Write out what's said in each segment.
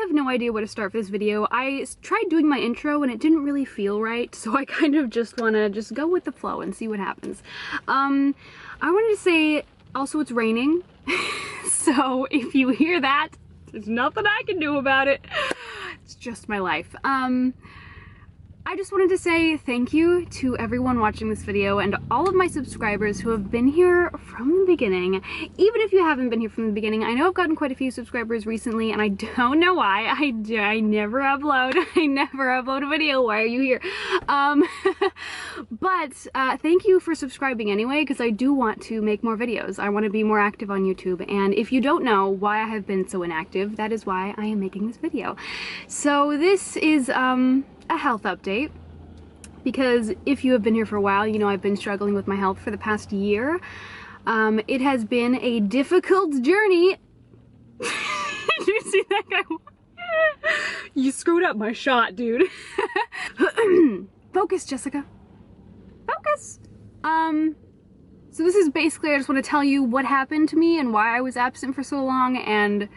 have no idea where to start for this video. I tried doing my intro and it didn't really feel right, so I kind of just want to just go with the flow and see what happens. I wanted to say, also it's raining, so if you hear that, there's nothing I can do about it. It's just my life. I just wanted to say thank you to everyone watching this video and all of my subscribers who have been here from the beginning. Even if you haven't been here from the beginning, I know I've gotten quite a few subscribers recently and I don't know why. I never upload. I never upload a video. Why are you here? But thank you for subscribing anyway, because I do want to make more videos. I want to be more active on YouTube, and if you don't know why I have been so inactive, that is why I am making this video. So this is a health update, because if you have been here for a while, you know I've been struggling with my health for the past year. It has been a difficult journey. Did you see that guy? You screwed up my shot, dude. Focus, Jessica. Focus. So this is basically, I just want to tell you what happened to me and why I was absent for so long and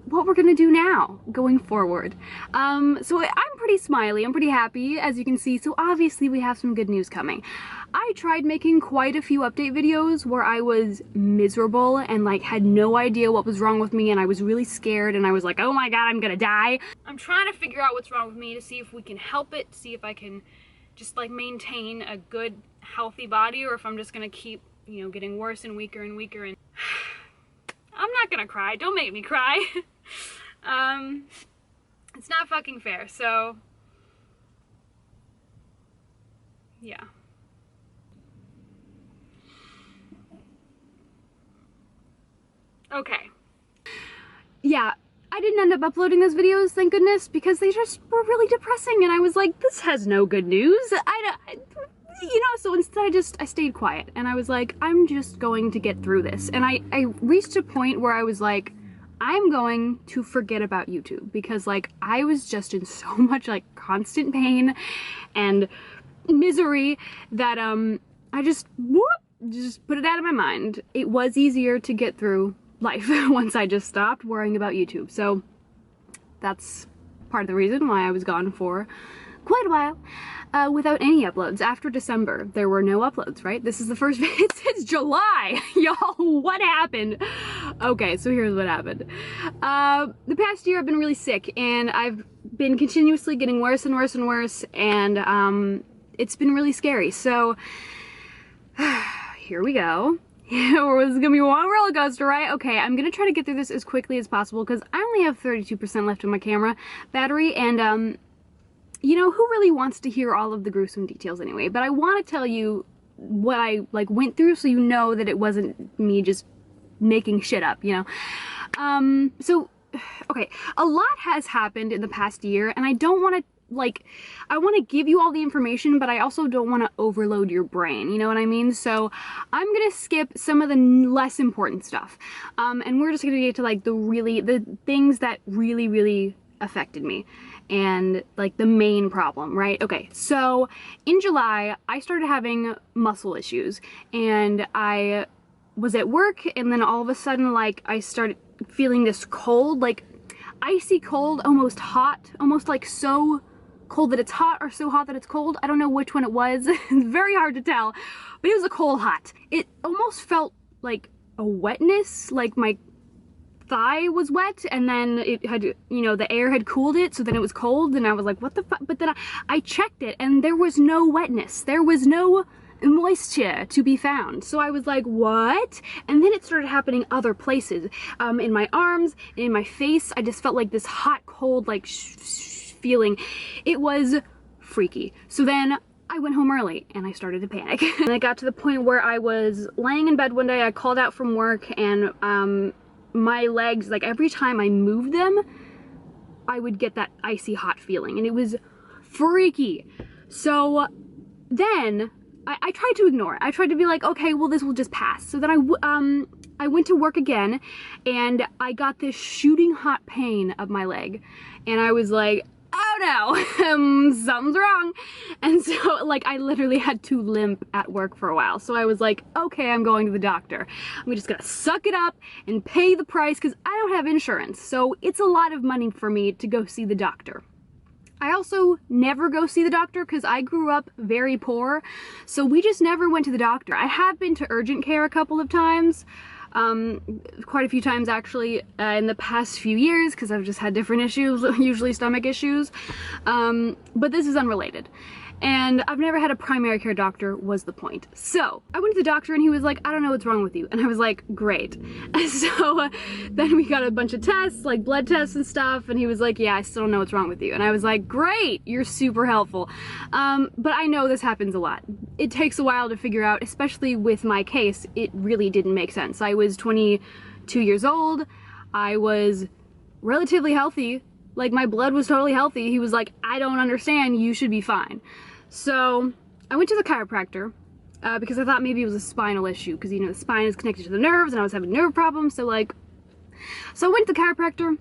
what we're gonna do now going forward. So I'm pretty smiley, I'm pretty happy, as you can see, so obviously we have some good news coming. I tried making quite a few update videos where I was miserable and like had no idea what was wrong with me, and I was really scared and I was like, oh my god, I'm gonna die. I'm trying to figure out what's wrong with me to see if we can help it, see if I can just like maintain a good healthy body, or if I'm just gonna keep, you know, getting worse and weaker and weaker. And I'm not gonna cry, don't make me cry. It's not fucking fair, so yeah. Okay. Yeah, I didn't end up uploading those videos, thank goodness, because they just were really depressing, and I was like, this has no good news. You know, so instead I stayed quiet, and I was like, I'm just going to get through this. And I reached a point where I was like, I'm going to forget about YouTube, because like I was just in so much like constant pain and misery that I just put it out of my mind. It was easier to get through life once I just stopped worrying about YouTube. So that's part of the reason why I was gone for quite a while without any uploads. After December, there were no uploads, right? This is the first, it's July, y'all, what happened? Okay, so here's what happened. The past year I've been really sick, and I've been continuously getting worse and worse and worse, and it's been really scary. So here we go. It was gonna be one roller coaster, right? Okay, I'm gonna try to get through this as quickly as possible, because I only have 32% left in my camera battery, and you know, who really wants to hear all of the gruesome details anyway? But I want to tell you what I like went through, so you know that it wasn't me just making shit up, you know? So, okay, a lot has happened in the past year, and I don't want to, like, I want to give you all the information, but I also don't want to overload your brain, you know what I mean? So I'm gonna skip some of the less important stuff, and we're just gonna get to like the things that really affected me, and like the main problem, right? Okay, so in July I started having muscle issues, and I was at work, and then all of a sudden like I started feeling this cold, like icy cold, almost hot, almost like so cold that it's hot or so hot that it's cold. I don't know which one it was. It's very hard to tell, but it was a cold hot. It almost felt like a wetness, like my thigh was wet, and then it had, you know, the air had cooled it, so then it was cold, and I was like, what the fuck? But then I checked it, and there was no wetness. There was no moisture to be found. So I was like, what? And then it started happening other places, in my arms, in my face. I just felt like this hot, cold, like feeling. It was freaky. So then I went home early and I started to panic. And I got to the point where I was laying in bed one day. I called out from work, and my legs, like every time I moved them, I would get that icy hot feeling, and it was freaky. So then I tried to ignore it. I tried to be like, okay, well, this will just pass. So then I went to work again, and I got this shooting hot pain up my leg, and I was like, oh no, something's wrong. And so, like, I literally had to limp at work for a while. So I was like, okay, I'm going to the doctor. I'm just gonna suck it up and pay the price because I don't have insurance. So it's a lot of money for me to go see the doctor. I also never go see the doctor because I grew up very poor, so we just never went to the doctor. I have been to urgent care a couple of times, quite a few times actually, in the past few years because I've just had different issues, usually stomach issues, but this is unrelated. And I've never had a primary care doctor was the point. So I went to the doctor and he was like, I don't know what's wrong with you. And I was like, great. So then we got a bunch of tests, like blood tests and stuff. And he was like, yeah, I still don't know what's wrong with you. And I was like, great, you're super helpful. But I know this happens a lot. It takes a while to figure out, especially with my case, it really didn't make sense. I was 22 years old. I was relatively healthy. Like, my blood was totally healthy. He was like, I don't understand, you should be fine. So I went to the chiropractor because I thought maybe it was a spinal issue because, you know, the spine is connected to the nerves and I was having nerve problems. So I went to the chiropractor,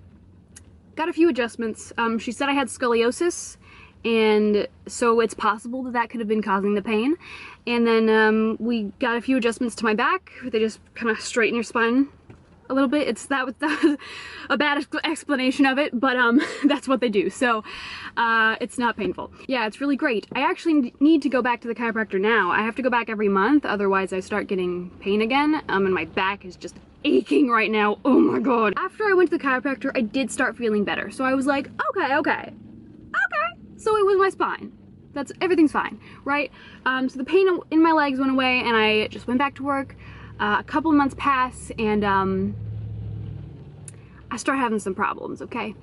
got a few adjustments. She said I had scoliosis, and so it's possible that that could have been causing the pain. And then we got a few adjustments to my back. They just kind of straighten your spine a little bit. That was a bad explanation of it, but that's what they do. So it's not painful. Yeah, it's really great. I actually need to go back to the chiropractor now. I have to go back every month, otherwise I start getting pain again, and my back is just aching right now. Oh my god. After I went to the chiropractor, I did start feeling better. So I was like, okay. So it was my spine. Everything's fine, right? So the pain in my legs went away and I just went back to work. A couple of months pass and I start having some problems, okay?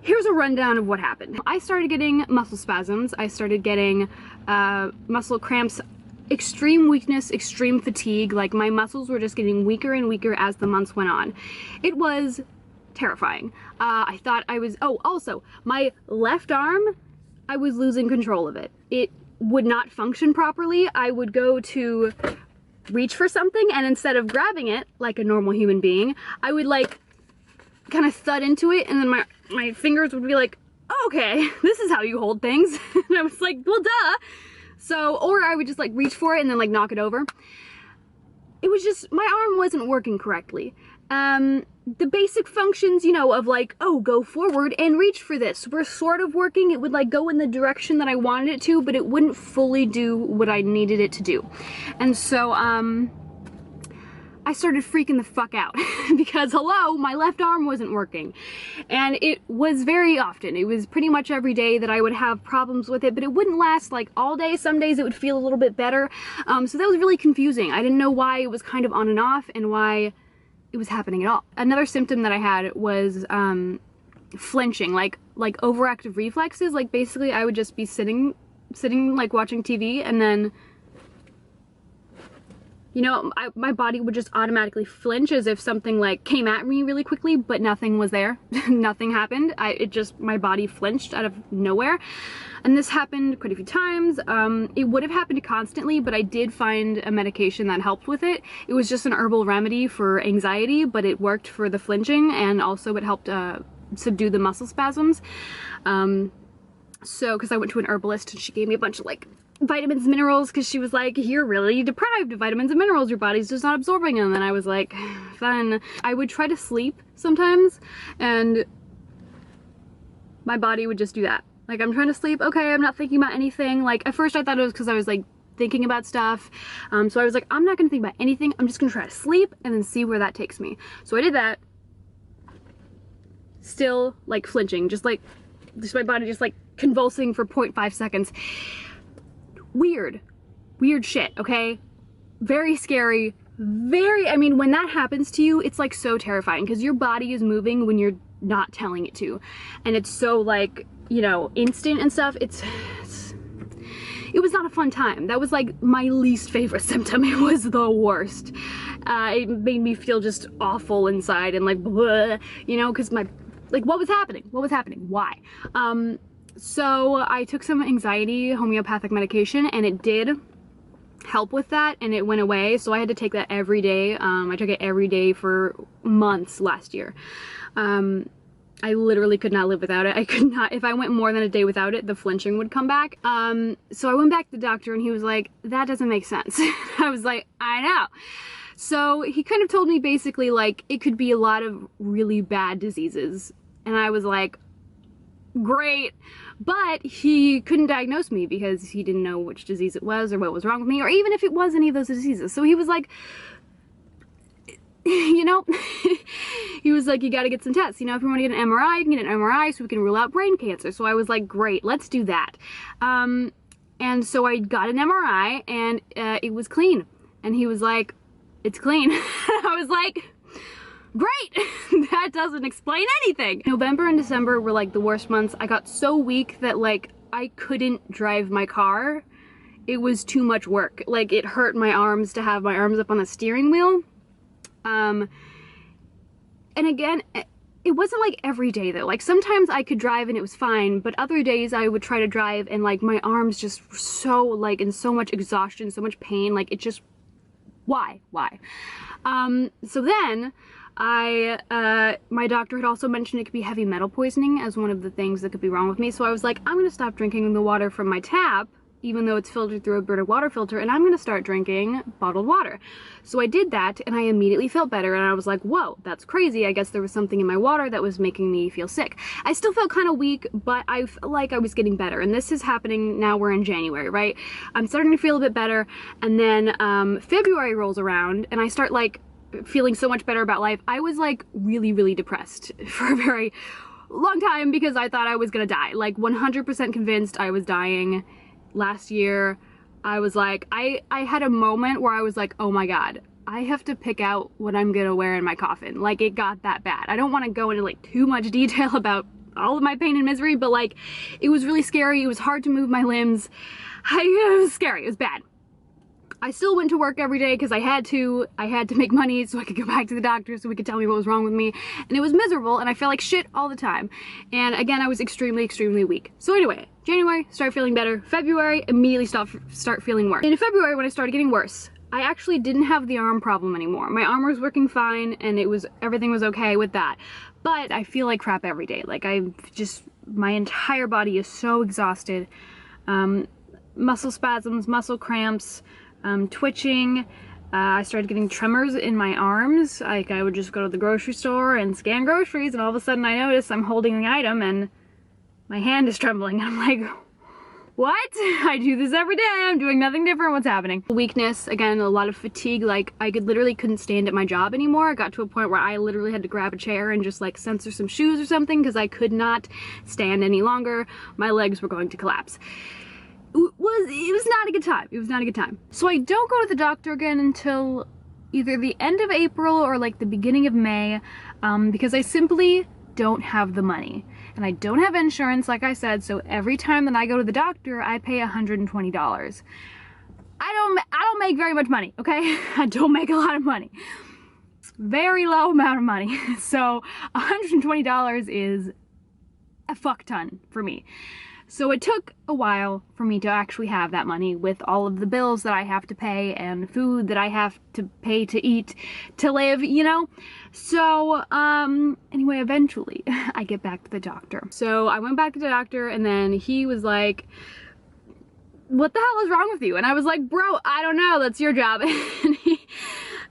Here's a rundown of what happened. I started getting muscle spasms. I started getting muscle cramps, extreme weakness, extreme fatigue. Like, my muscles were just getting weaker and weaker as the months went on. It was terrifying. I thought I was, oh, also, my left arm, I was losing control of it. It would not function properly. I would go to reach for something, and instead of grabbing it like a normal human being, I would like kind of thud into it, and then my fingers would be like, okay, this is how you hold things. And I was like, well, duh. So, or I would just like reach for it and then like knock it over. It was just, my arm wasn't working correctly. The basic functions, you know, of like, oh, go forward and reach for this, were sort of working. It would like go in the direction that I wanted it to, but it wouldn't fully do what I needed it to do. And so, I started freaking the fuck out because, hello, my left arm wasn't working. And it was very often. It was pretty much every day that I would have problems with it, but it wouldn't last like all day. Some days it would feel a little bit better. So that was really confusing. I didn't know why it was kind of on and off and why it was happening at all. Another symptom that I had was flinching, like overactive reflexes. Like, basically I would just be sitting like watching TV, and then, you know, my body would just automatically flinch as if something like came at me really quickly, but nothing was there. Nothing happened. My body flinched out of nowhere. And this happened quite a few times. It would have happened constantly, but I did find a medication that helped with it. It was just an herbal remedy for anxiety, but it worked for the flinching, and also it helped subdue the muscle spasms. So, because I went to an herbalist and she gave me a bunch of like vitamins, minerals, because she was like, you're really deprived of vitamins and minerals, your body's just not absorbing them. And I was like, fun. I would try to sleep sometimes and my body would just do that. Like, I'm trying to sleep, okay, I'm not thinking about anything. Like, at first I thought it was because I was like thinking about stuff. So I was like, I'm not gonna think about anything, I'm just gonna try to sleep and then see where that takes me. So I did that. Still like flinching, just my body just like convulsing for 0.5 seconds. Weird shit, okay? Very scary, I mean, when that happens to you, it's like so terrifying because your body is moving when you're not telling it to. And it's so like, you know, instant and stuff. It was not a fun time. That was like my least favorite symptom. It was the worst. It made me feel just awful inside and like, bleh, you know, because like, what was happening? Why? So I took some anxiety homeopathic medication and it did help with that and it went away. So I had to take that every day. I took it every day for months last year. I literally could not live without it. I could not, if I went more than a day without it, the flinching would come back. So I went back to the doctor and he was like, that doesn't make sense. I was like, I know. So he kind of told me basically like it could be a lot of really bad diseases. And I was like, great. But he couldn't diagnose me because he didn't know which disease it was or what was wrong with me, or even if it was any of those diseases. So he was like, you know, he was like, you gotta get some tests. You know, if you want to get an MRI, you can get an MRI so we can rule out brain cancer. So I was like, great, let's do that. And so I got an MRI and it was clean. And he was like, it's clean. I was like, great, that doesn't explain anything. November and December were like the worst months. I got so weak that like I couldn't drive my car. It was too much work. Like it hurt my arms to have my arms up on the steering wheel. And again, it wasn't like every day though. Like sometimes I could drive and it was fine, but other days I would try to drive and like my arms just were so like in so much exhaustion, so much pain, like it just, why? So then my doctor had also mentioned it could be heavy metal poisoning as one of the things that could be wrong with me. So I was like, I'm gonna stop drinking the water from my tap, even though it's filtered through a Brita water filter, and I'm gonna start drinking bottled water. So I did that and I immediately felt better and I was like, whoa, that's crazy. I guess there was something in my water that was making me feel sick. I still felt kind of weak, but I felt like I was getting better. And this is happening now, we're in January, right? I'm starting to feel a bit better. And then February rolls around and I start like feeling so much better about life. I was like really, really depressed for a very long time because I thought I was gonna die. Like 100% convinced I was dying. Last year, I was like, I had a moment where I was like, oh my God, I have to pick out what I'm gonna wear in my coffin. Like it got that bad. I don't want to go into like too much detail about all of my pain and misery, but like it was really scary. It was hard to move my limbs. It was scary, it was bad. I still went to work every day because I had to make money so I could go back to the doctor so we could tell me what was wrong with me. And it was miserable and I felt like shit all the time. And again, I was extremely, extremely weak. So anyway, January, start feeling better. February, immediately start feeling worse. In February, when I started getting worse, I actually didn't have the arm problem anymore. My arm was working fine and everything was okay with that. But I feel like crap every day. Like my entire body is so exhausted. Muscle spasms, muscle cramps, twitching. I started getting tremors in my arms. Like I would just go to the grocery store and scan groceries and all of a sudden I notice I'm holding the item and my hand is trembling. I'm like, what? I do this every day. I'm doing nothing different. What's happening? Weakness, again, a lot of fatigue. Like I literally couldn't stand at my job anymore. I got to a point where I literally had to grab a chair and just like censor some shoes or something because I could not stand any longer. My legs were going to collapse. It was not a good time. It was not a good time. So I don't go to the doctor again until either the end of April or like the beginning of May because I simply don't have the money. And I don't have insurance, like I said, so every time that I go to the doctor, I pay $120. I don't make very much money, okay? I don't make a lot of money. Very low amount of money. So $120 is a fuck ton for me. So it took a while for me to actually have that money with all of the bills that I have to pay and food that I have to pay to eat, to live, you know? So, anyway, eventually I get back to the doctor. So I went back to the doctor and then he was like, what the hell is wrong with you? And I was like, bro, I don't know, that's your job.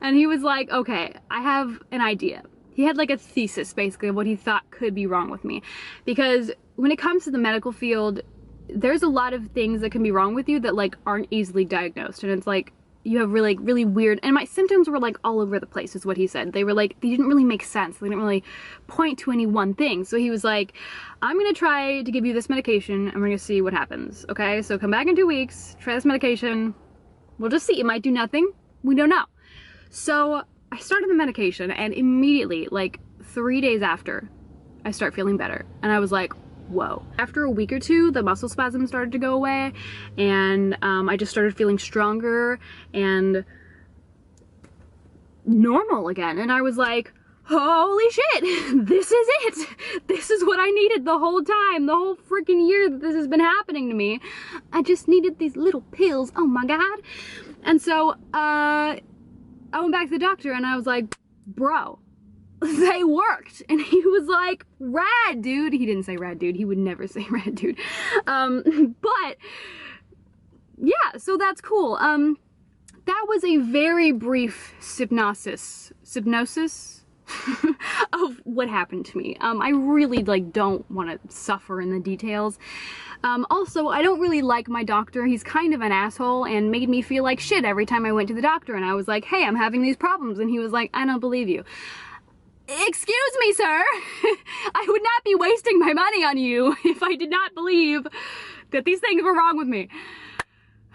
And he was like, okay, I have an idea. He had like a thesis basically of what he thought could be wrong with me. Because when it comes to the medical field, there's a lot of things that can be wrong with you that like aren't easily diagnosed. And it's like, you have really weird, and my symptoms were like all over the place is what he said. They were like, they didn't really make sense. They didn't really point to any one thing. So he was like, I'm gonna try to give you this medication and we're gonna see what happens. Okay, so come back in 2 weeks, try this medication. We'll just see, it might do nothing. We don't know. So I started the medication and immediately, like 3 days after, I start feeling better. And I was like, whoa. After a week or two, the muscle spasms started to go away and I just started feeling stronger and normal again. And I was like, holy shit, this is it. This is what I needed the whole time, the whole freaking year that this has been happening to me. I just needed these little pills, oh my God. And so I went back to the doctor and I was like, bro, they worked. And he was like, rad, dude. He didn't say rad, dude. He would never say rad, dude. But yeah, so that's cool. That was a very brief synopsis of what happened to me. I really like don't want to suffer in the details. Also, I don't really like my doctor. He's kind of an asshole and made me feel like shit every time I went to the doctor and I was like, hey, I'm having these problems, and he was like, I don't believe you. Excuse me, sir. I would not be wasting my money on you if I did not believe that these things were wrong with me.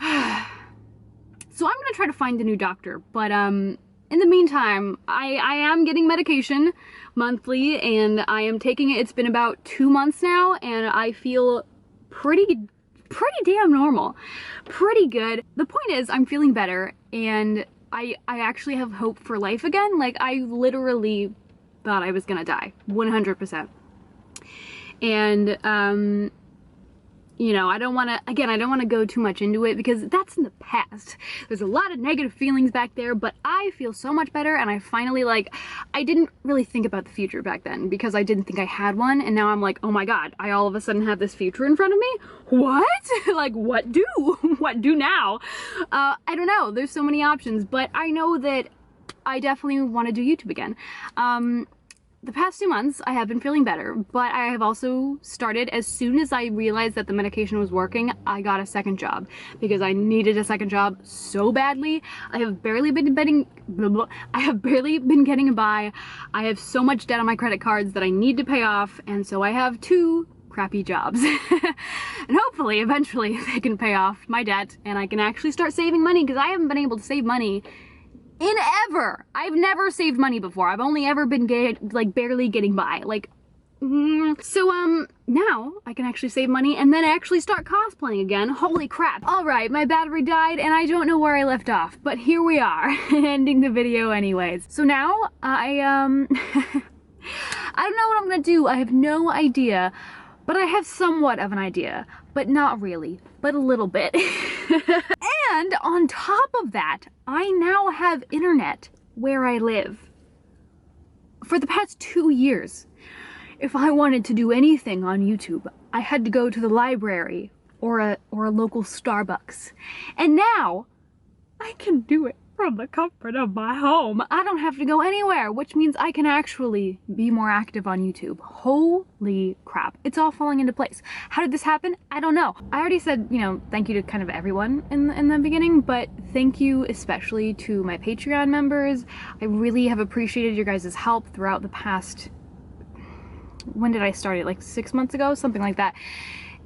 So I'm gonna try to find a new doctor, but in the meantime, I am getting medication monthly and I am taking it. It's been about 2 months now and I feel pretty damn normal. Pretty good. The point is I'm feeling better and I actually have hope for life again. Like, I literally thought I was gonna die, 100%. And you know, I don't want to go too much into it because that's in the past. There's a lot of negative feelings back there, but I feel so much better and I finally, like, I didn't really think about the future back then because I didn't think I had one, and now I'm like, oh my god, I all of a sudden have this future in front of me? What? Like, what do? What do now? I don't know. There's so many options, but I know that I definitely want to do YouTube again. The past 2 months, I have been feeling better, but I have also started, as soon as I realized that the medication was working, I got a second job because I needed a second job so badly. I have barely been getting by. I have so much debt on my credit cards that I need to pay off, and so I have 2 crappy jobs. And hopefully, eventually, they can pay off my debt and I can actually start saving money because I haven't been able to save money in ever. I've never saved money before. I've only ever been barely getting by. Like, so now I can actually save money and then actually start cosplaying again. Holy crap. Alright, my battery died and I don't know where I left off, but here we are, ending the video anyways. So now I don't know what I'm gonna do. I have no idea, but I have somewhat of an idea, but not really, but a little bit. And on top of that, I now have internet where I live. For the past 2 years, if I wanted to do anything on YouTube, I had to go to the library or a local Starbucks. And now, I can do it from the comfort of my home. I don't have to go anywhere, which means I can actually be more active on YouTube. Holy crap. It's all falling into place. How did this happen? I don't know. I already said, you know, thank you to kind of everyone in the beginning, but thank you especially to my Patreon members. I really have appreciated your guys' help throughout the past, when did I start it? Like 6 months ago? Something like that.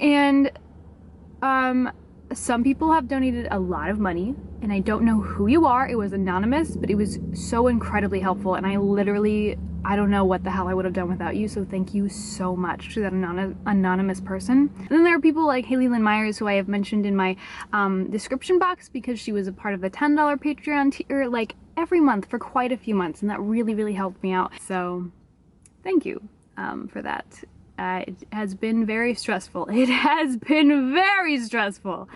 And, some people have donated a lot of money, and I don't know who you are. It was anonymous, but it was so incredibly helpful, and I don't know what the hell I would have done without you, so thank you so much to that anonymous person. And then there are people like Haley Lynn Myers, who I have mentioned in my description box because she was a part of the $10 Patreon tier, like, every month for quite a few months, and that really, really helped me out. So, thank you for that. It has been very stressful. It has been very stressful.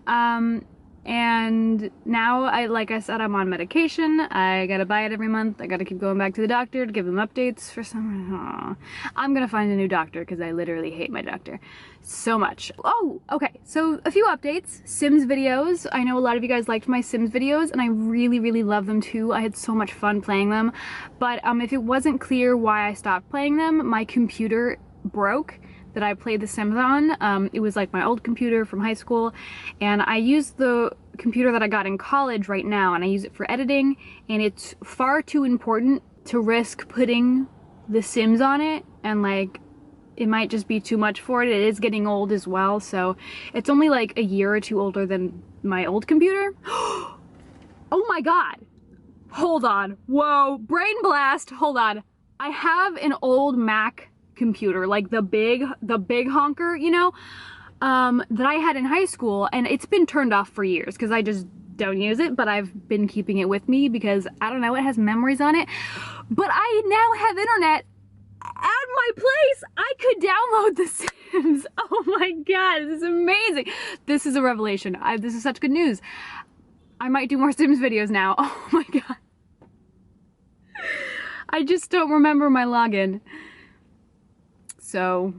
And now, like I said, I'm on medication. I gotta buy it every month. I gotta keep going back to the doctor to give them updates for some... I'm gonna find a new doctor because I literally hate my doctor so much. Oh, okay. So a few updates. Sims videos. I know a lot of you guys liked my Sims videos and I really, really love them too. I had so much fun playing them. But if it wasn't clear why I stopped playing them, my computer broke that I played The Sims on. It was like my old computer from high school, and I use the computer that I got in college right now, and I use it for editing, and it's far too important to risk putting The Sims on it, and like, it might just be too much for it. It is getting old as well, so it's only like a year or two older than my old computer. Oh my god! Hold on. Whoa, brain blast, hold on. I have an old Mac computer, like the big honker, you know, that I had in high school, and it's been turned off for years because I just don't use it, but I've been keeping it with me because, I don't know, it has memories on it. But I now have internet at my place. I could download The Sims. Oh my god, this is amazing. This is a revelation. This is such good news. I might do more Sims videos now. Oh my god. I just don't remember my login. So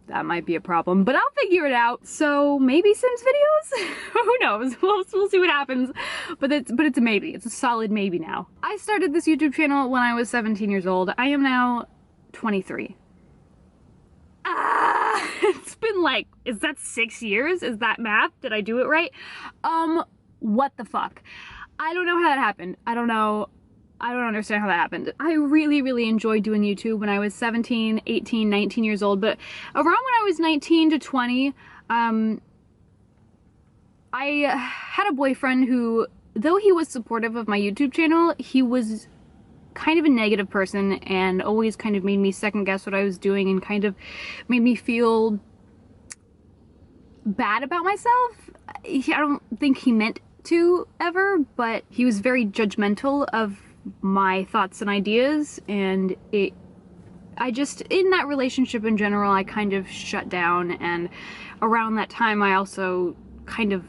that might be a problem, but I'll figure it out. So maybe Sims videos? Who knows? We'll see what happens. But it's a maybe. It's a solid maybe now. I started this YouTube channel when I was 17 years old. I am now 23. It's been like, is that 6 years? Is that math? Did I do it right? What the fuck? I don't know how that happened. I don't know. I don't understand how that happened. I really enjoyed doing YouTube when I was 17, 18, 19 years old, but around when I was 19 to 20, I had a boyfriend who, though he was supportive of my YouTube channel, he was kind of a negative person and always kind of made me second guess what I was doing and kind of made me feel bad about myself. I don't think he meant to ever, but he was very judgmental of my thoughts and ideas, and I just, in that relationship in general, I kind of shut down, and around that time I also kind of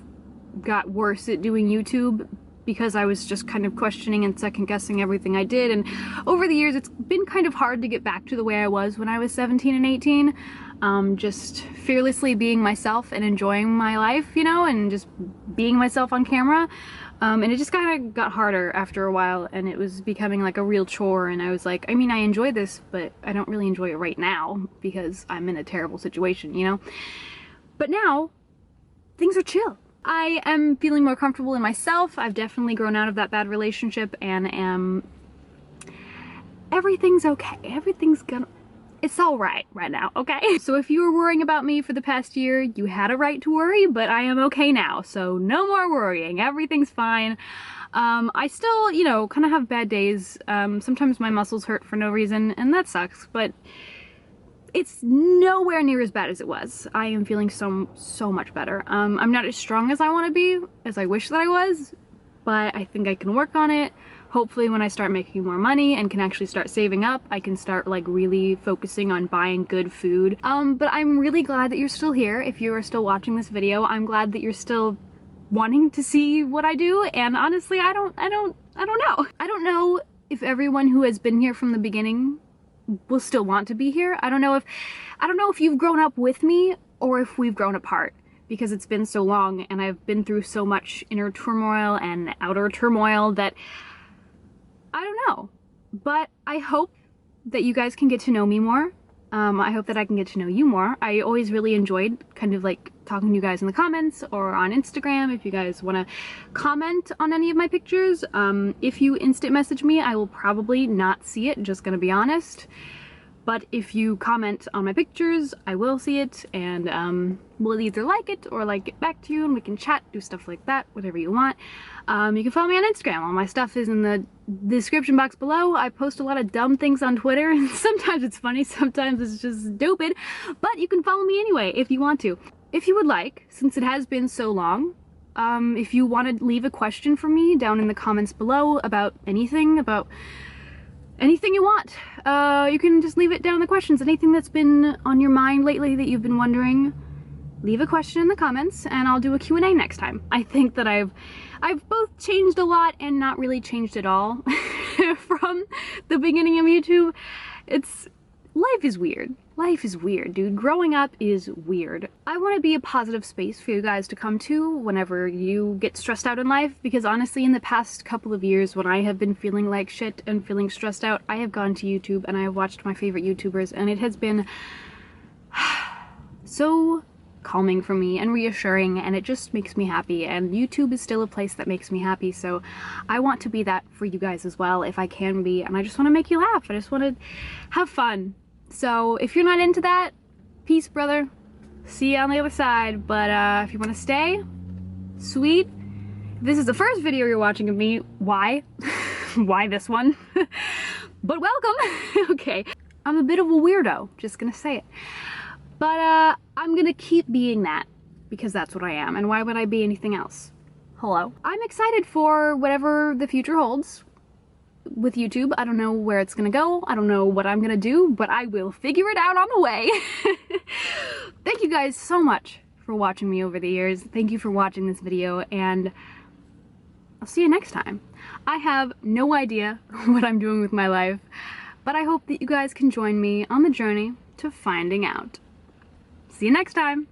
got worse at doing YouTube because I was just kind of questioning and second guessing everything I did, and over the years it's been kind of hard to get back to the way I was when I was 17 and 18. Just fearlessly being myself and enjoying my life, you know, and just being myself on camera. And it just kind of got harder after a while, and it was becoming like a real chore, and I was like, I mean, I enjoy this, but I don't really enjoy it right now because I'm in a terrible situation, you know? But now, things are chill. I am feeling more comfortable in myself. I've definitely grown out of that bad relationship and everything's okay. It's all right now, okay? So if you were worrying about me for the past year, you had a right to worry, but I am okay now, so no more worrying. Everything's fine. I still, you know, kind of have bad days. Sometimes my muscles hurt for no reason, and that sucks, but it's nowhere near as bad as it was. I am feeling so much better. I'm not as strong as I want to be, as I wish that I was, but I think I can work on it. Hopefully when I start making more money and can actually start saving up, I can start like really focusing on buying good food. But I'm really glad that you're still here. If you are still watching this video, I'm glad that you're still wanting to see what I do. And honestly, I don't know. I don't know if everyone who has been here from the beginning will still want to be here. I don't know if you've grown up with me or if we've grown apart, because it's been so long and I've been through so much inner turmoil and outer turmoil that I don't know, but I hope that you guys can get to know me more. I hope that I can get to know you more. I always really enjoyed kind of like talking to you guys in the comments or on Instagram if you guys want to comment on any of my pictures. If you instant message me, I will probably not see it, just gonna be honest. But if you comment on my pictures, I will see it, and we'll either like it or like get back to you, and we can chat, do stuff like that, whatever you want. You can follow me on Instagram. All my stuff is in the description box below. I post a lot of dumb things on Twitter, and sometimes it's funny, sometimes it's just stupid, but you can follow me anyway if you want to. If you would like, since it has been so long, if you want to leave a question for me down in the comments below about anything you want, you can just leave it down in the questions. Anything that's been on your mind lately that you've been wondering, leave a question in the comments and I'll do a Q&A next time. I think that I've both changed a lot and not really changed at all from the beginning of YouTube. Life is weird. Life is weird, dude. Growing up is weird. I want to be a positive space for you guys to come to whenever you get stressed out in life, because honestly, in the past couple of years when I have been feeling like shit and feeling stressed out, I have gone to YouTube and I have watched my favorite YouTubers, and it has been so calming for me and reassuring, and it just makes me happy, and YouTube is still a place that makes me happy, so I want to be that for you guys as well if I can be, and I just want to make you laugh. I just want to have fun. So if you're not into that, peace, brother. See you on the other side. But if you want to stay, sweet. If this is the first video you're watching of me, why? Why this one? But welcome. Okay. I'm a bit of a weirdo, just gonna say it. But I'm gonna keep being that, because that's what I am, and why would I be anything else? Hello? I'm excited for whatever the future holds with YouTube. I don't know where it's gonna go. I don't know what I'm gonna do, but I will figure it out on the way. Thank you guys so much for watching me over the years. Thank you for watching this video, and I'll see you next time. I have no idea what I'm doing with my life. But I hope that you guys can join me on the journey to finding out. See you next time!